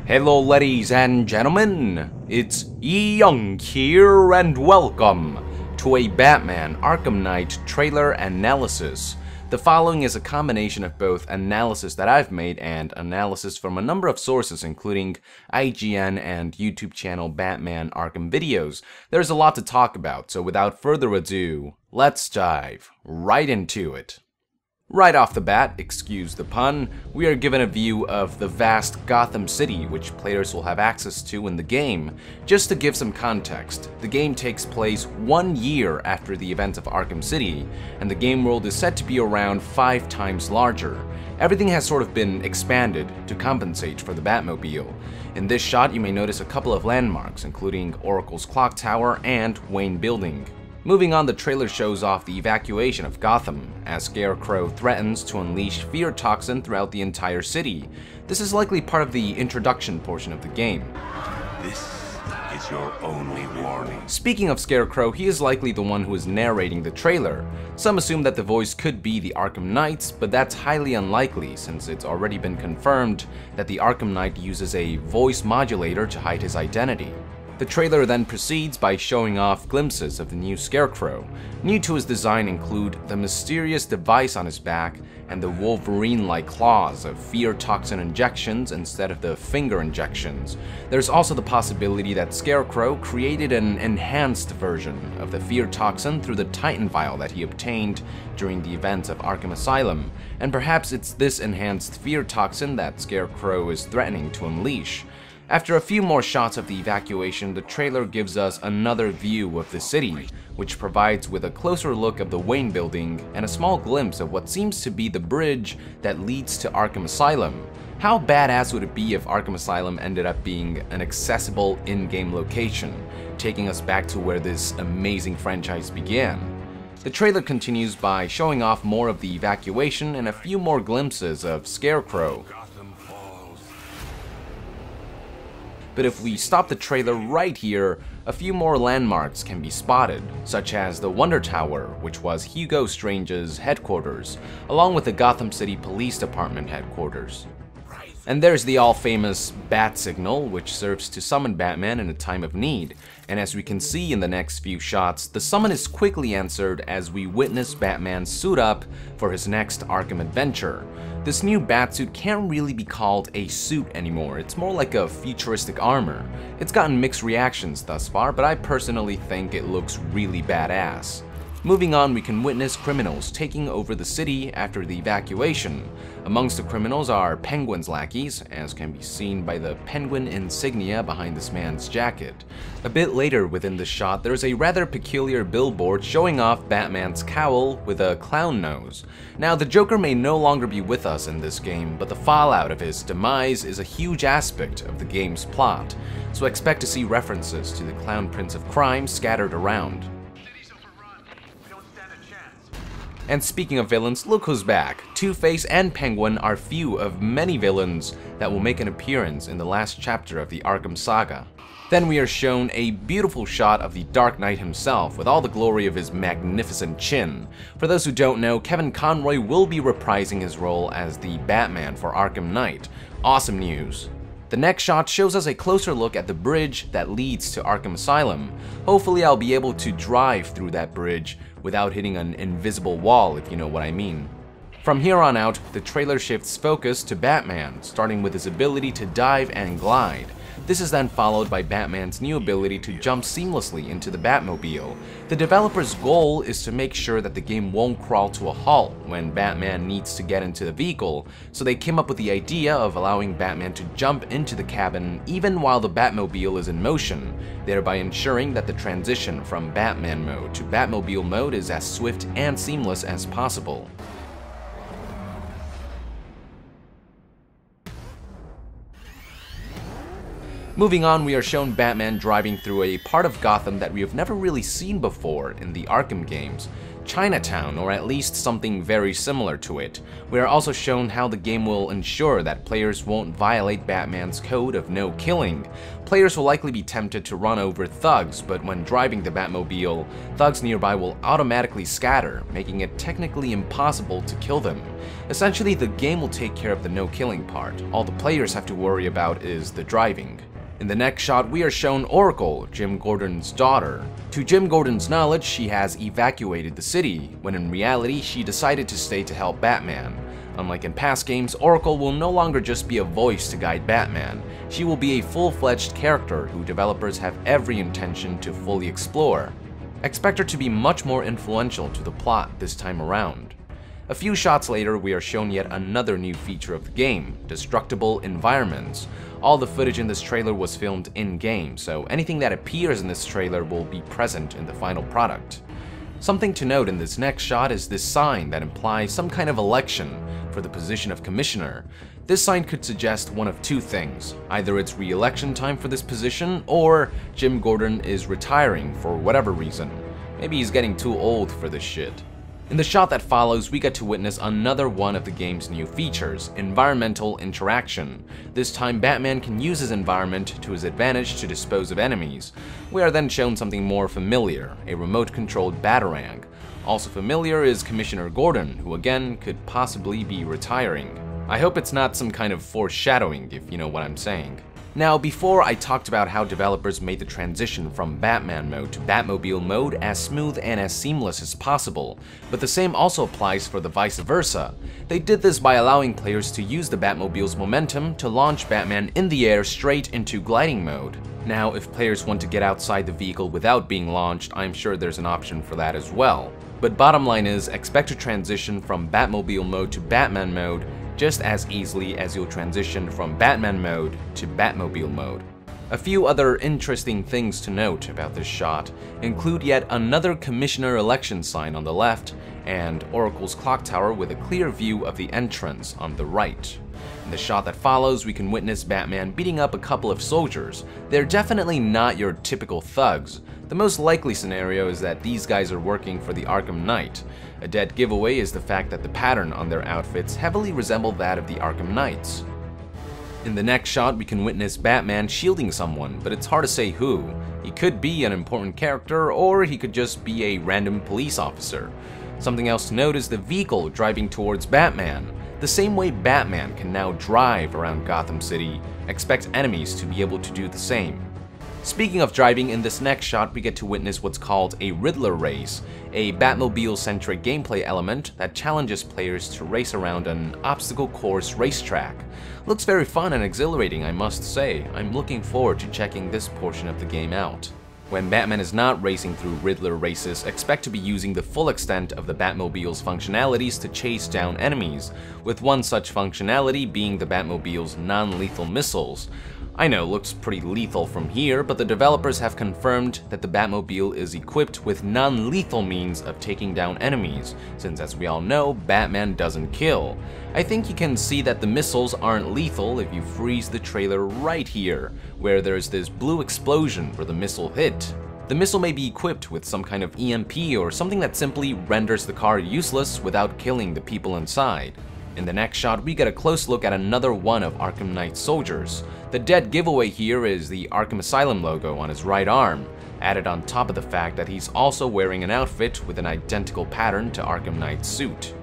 Hello ladies and gentlemen, it's Young here and welcome to a Batman Arkham Knight trailer analysis. The following is a combination of both analysis that I've made and analysis from a number of sources including IGN and YouTube channel Batman Arkham videos. There's a lot to talk about, so without further ado, let's dive right into it. Right off the bat, excuse the pun, we are given a view of the vast Gotham City, which players will have access to in the game. Just to give some context, the game takes place 1 year after the events of Arkham City, and the game world is said to be around 5 times larger. Everything has sort of been expanded to compensate for the Batmobile. In this shot, you may notice a couple of landmarks, including Oracle's Clock Tower and Wayne Building. Moving on, the trailer shows off the evacuation of Gotham, as Scarecrow threatens to unleash fear toxin throughout the entire city. This is likely part of the introduction portion of the game. This is your only warning. Speaking of Scarecrow, he is likely the one who is narrating the trailer. Some assume that the voice could be the Arkham Knights, but that's highly unlikely since it's already been confirmed that the Arkham Knight uses a voice modulator to hide his identity. The trailer then proceeds by showing off glimpses of the new Scarecrow. New to his design include the mysterious device on his back and the Wolverine-like claws of fear toxin injections instead of the finger injections. There's also the possibility that Scarecrow created an enhanced version of the fear toxin through the Titan vial that he obtained during the events of Arkham Asylum, and perhaps it's this enhanced fear toxin that Scarecrow is threatening to unleash. After a few more shots of the evacuation, the trailer gives us another view of the city, which provides with a closer look of the Wayne Building and a small glimpse of what seems to be the bridge that leads to Arkham Asylum. How badass would it be if Arkham Asylum ended up being an accessible in-game location, taking us back to where this amazing franchise began? The trailer continues by showing off more of the evacuation and a few more glimpses of Scarecrow. But if we stop the trailer right here, a few more landmarks can be spotted, such as the Wonder Tower, which was Hugo Strange's headquarters, along with the Gotham City Police Department headquarters. And there's the all-famous Bat Signal, which serves to summon Batman in a time of need. And as we can see in the next few shots, the summon is quickly answered as we witness Batman suit up for his next Arkham adventure. This new Batsuit can't really be called a suit anymore, it's more like a futuristic armor. It's gotten mixed reactions thus far, but I personally think it looks really badass. Moving on, we can witness criminals taking over the city after the evacuation. Amongst the criminals are Penguin's lackeys, as can be seen by the penguin insignia behind this man's jacket. A bit later within the shot, there's a rather peculiar billboard showing off Batman's cowl with a clown nose. Now, the Joker may no longer be with us in this game, but the fallout of his demise is a huge aspect of the game's plot, so expect to see references to the Clown Prince of Crime scattered around. And speaking of villains, look who's back. Two-Face and Penguin are few of many villains that will make an appearance in the last chapter of the Arkham saga. Then we are shown a beautiful shot of the Dark Knight himself with all the glory of his magnificent chin. For those who don't know, Kevin Conroy will be reprising his role as the Batman for Arkham Knight. Awesome news. The next shot shows us a closer look at the bridge that leads to Arkham Asylum. Hopefully I'll be able to drive through that bridge without hitting an invisible wall, if you know what I mean. From here on out, the trailer shifts focus to Batman, starting with his ability to dive and glide. This is then followed by Batman's new ability to jump seamlessly into the Batmobile. The developer's goal is to make sure that the game won't crawl to a halt when Batman needs to get into the vehicle, so they came up with the idea of allowing Batman to jump into the cabin even while the Batmobile is in motion, thereby ensuring that the transition from Batman mode to Batmobile mode is as swift and seamless as possible. Moving on, we are shown Batman driving through a part of Gotham that we have never really seen before in the Arkham games. Chinatown, or at least something very similar to it. We are also shown how the game will ensure that players won't violate Batman's code of no killing. Players will likely be tempted to run over thugs, but when driving the Batmobile, thugs nearby will automatically scatter, making it technically impossible to kill them. Essentially, the game will take care of the no killing part. All the players have to worry about is the driving. In the next shot, we are shown Oracle, Jim Gordon's daughter. To Jim Gordon's knowledge, she has evacuated the city, when in reality, she decided to stay to help Batman. Unlike in past games, Oracle will no longer just be a voice to guide Batman. She will be a full-fledged character who developers have every intention to fully explore. Expect her to be much more influential to the plot this time around. A few shots later, we are shown yet another new feature of the game, destructible environments. All the footage in this trailer was filmed in-game, so anything that appears in this trailer will be present in the final product. Something to note in this next shot is this sign that implies some kind of election for the position of commissioner. This sign could suggest one of two things. Either it's re-election time for this position, or Jim Gordon is retiring for whatever reason. Maybe he's getting too old for this shit. In the shot that follows, we get to witness another one of the game's new features, environmental interaction. This time, Batman can use his environment to his advantage to dispose of enemies. We are then shown something more familiar, a remote-controlled Batarang. Also familiar is Commissioner Gordon, who again could possibly be retiring. I hope it's not some kind of foreshadowing, if you know what I'm saying. Now, before I talked about how developers made the transition from Batman mode to Batmobile mode as smooth and as seamless as possible, but the same also applies for the vice versa. They did this by allowing players to use the Batmobile's momentum to launch Batman in the air straight into gliding mode. Now, if players want to get outside the vehicle without being launched, I'm sure there's an option for that as well. But bottom line is, expect to transition from Batmobile mode to Batman mode just as easily as you'll transition from Batman mode to Batmobile mode. A few other interesting things to note about this shot include yet another Commissioner election sign on the left and Oracle's clock tower with a clear view of the entrance on the right. In the shot that follows, we can witness Batman beating up a couple of soldiers. They're definitely not your typical thugs. The most likely scenario is that these guys are working for the Arkham Knight. A dead giveaway is the fact that the pattern on their outfits heavily resemble that of the Arkham Knights. In the next shot, we can witness Batman shielding someone, but it's hard to say who. He could be an important character, or he could just be a random police officer. Something else to note is the vehicle driving towards Batman. The same way Batman can now drive around Gotham City, expect enemies to be able to do the same. Speaking of driving, in this next shot we get to witness what's called a Riddler race, a Batmobile-centric gameplay element that challenges players to race around an obstacle course racetrack. Looks very fun and exhilarating, I must say. I'm looking forward to checking this portion of the game out. When Batman is not racing through Riddler races, expect to be using the full extent of the Batmobile's functionalities to chase down enemies, with one such functionality being the Batmobile's non-lethal missiles. I know, looks pretty lethal from here, but the developers have confirmed that the Batmobile is equipped with non-lethal means of taking down enemies, since as we all know, Batman doesn't kill. I think you can see that the missiles aren't lethal if you freeze the trailer right here, where there's this blue explosion where the missile hit. The missile may be equipped with some kind of EMP or something that simply renders the car useless without killing the people inside. In the next shot, we get a close look at another one of Arkham Knight's soldiers. The dead giveaway here is the Arkham Asylum logo on his right arm, added on top of the fact that he's also wearing an outfit with an identical pattern to Arkham Knight's suit.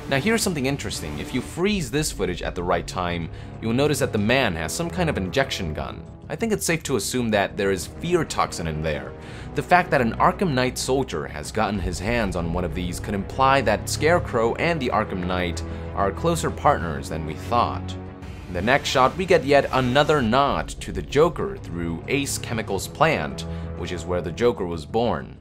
Now here's something interesting. If you freeze this footage at the right time, you'll notice that the man has some kind of injection gun. I think it's safe to assume that there is fear toxin in there. The fact that an Arkham Knight soldier has gotten his hands on one of these could imply that Scarecrow and the Arkham Knight are closer partners than we thought. In the next shot, we get yet another nod to the Joker through Ace Chemicals plant, which is where the Joker was born.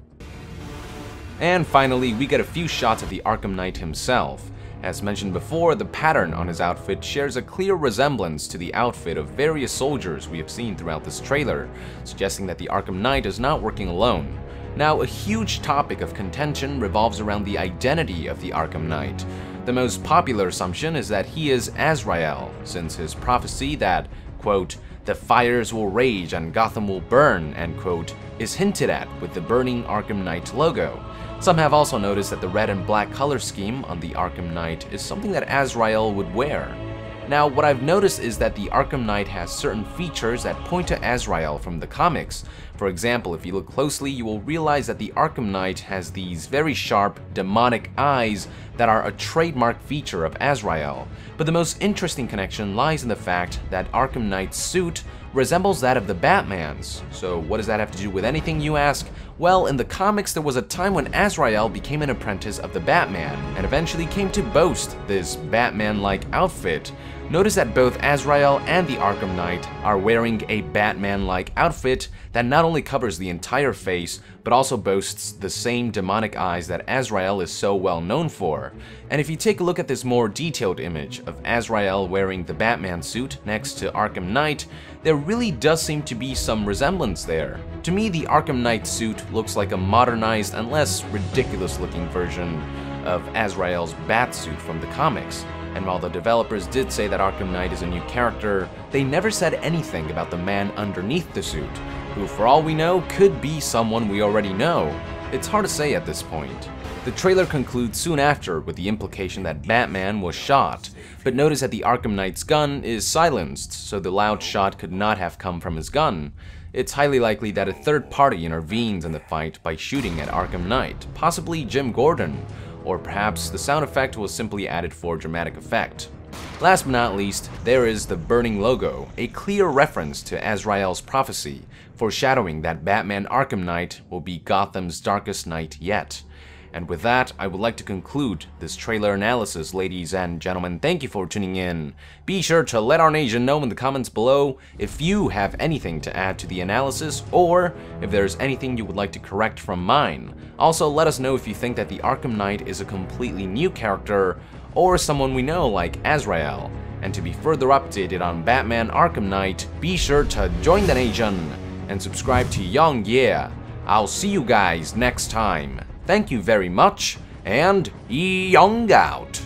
And finally, we get a few shots of the Arkham Knight himself. As mentioned before, the pattern on his outfit shares a clear resemblance to the outfit of various soldiers we have seen throughout this trailer, suggesting that the Arkham Knight is not working alone. Now, a huge topic of contention revolves around the identity of the Arkham Knight. The most popular assumption is that he is Azrael, since his prophecy that, quote, The fires will rage and Gotham will burn, end quote, is hinted at with the burning Arkham Knight logo. Some have also noticed that the red and black color scheme on the Arkham Knight is something that Azrael would wear. Now, what I've noticed is that the Arkham Knight has certain features that point to Azrael from the comics. For example, if you look closely, you will realize that the Arkham Knight has these very sharp, demonic eyes that are a trademark feature of Azrael. But the most interesting connection lies in the fact that Arkham Knight's suit resembles that of the Batman's. So what does that have to do with anything, you ask? Well, in the comics there was a time when Azrael became an apprentice of the Batman, and eventually came to boast this Batman-like outfit. Notice that both Azrael and the Arkham Knight are wearing a Batman-like outfit that not only covers the entire face, but also boasts the same demonic eyes that Azrael is so well known for. And if you take a look at this more detailed image of Azrael wearing the Batman suit next to Arkham Knight, there really does seem to be some resemblance there. To me, the Arkham Knight suit looks like a modernized and less ridiculous-looking version of Azrael's Batsuit from the comics. And while the developers did say that Arkham Knight is a new character, they never said anything about the man underneath the suit, who for all we know could be someone we already know. It's hard to say at this point. The trailer concludes soon after with the implication that Batman was shot, but notice that the Arkham Knight's gun is silenced, so the loud shot could not have come from his gun. It's highly likely that a third party intervenes in the fight by shooting at Arkham Knight, possibly Jim Gordon, or perhaps the sound effect was simply added for dramatic effect. Last but not least, there is the burning logo, a clear reference to Azrael's prophecy, foreshadowing that Batman Arkham Knight will be Gotham's darkest night yet. And with that, I would like to conclude this trailer analysis, ladies and gentlemen. Thank you for tuning in. Be sure to let our nation know in the comments below if you have anything to add to the analysis, or if there's anything you would like to correct from mine. Also, let us know if you think that the Arkham Knight is a completely new character, or someone we know like Azrael. And to be further updated on Batman Arkham Knight, be sure to join the nation and subscribe to Young Yeah. I'll see you guys next time. Thank you very much, and Young out!